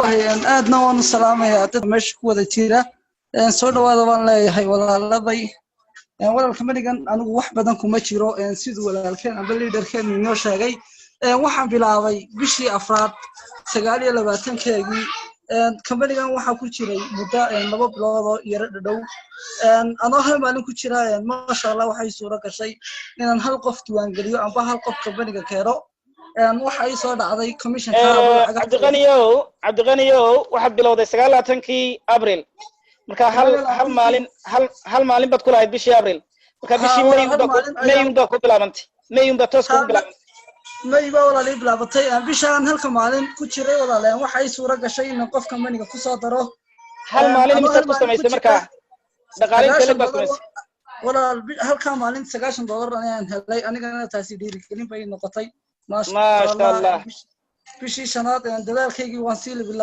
دواهي أن أدنى ونسلام يا تدمشق وذا تيرة سود وهذا والله هاي ولا لضي ولا كمان كان أنا واحد بدن كمشيرو سيد ولا كان أبلي دركان من نوشة جاي واحد بلاوي بشي أفراد سجالي لبعتين كذي كمان كان واحد كشري مدة نبض بلاوي يرد دو أنا هم أنا كشري ما شاء الله وحي صورة كشيء إن هالقفت وانجليو أم بهالقفت كمان كيرو waxay soo dhacday commission kaabo عبد الغني waxa bilowday 19 April marka hal maalin bad ku lahayd bishii April marka bishii May ba ku bilaabantay May ba toos ku bilaabantay May ba wala li bilaabatay bishaan halka maalin ku jiray walaaleen waxay suura gashay in qofka maniga ku soo daro hal maalin imisa ku samaysay marka dhaqaaleynta la baasmaysay walaal halka maalin $90 ayaan helay anigana taasi dhiirigelin bay noqotay ما شاء الله بشي شناط يعني دلالكيجي وانسيل بالله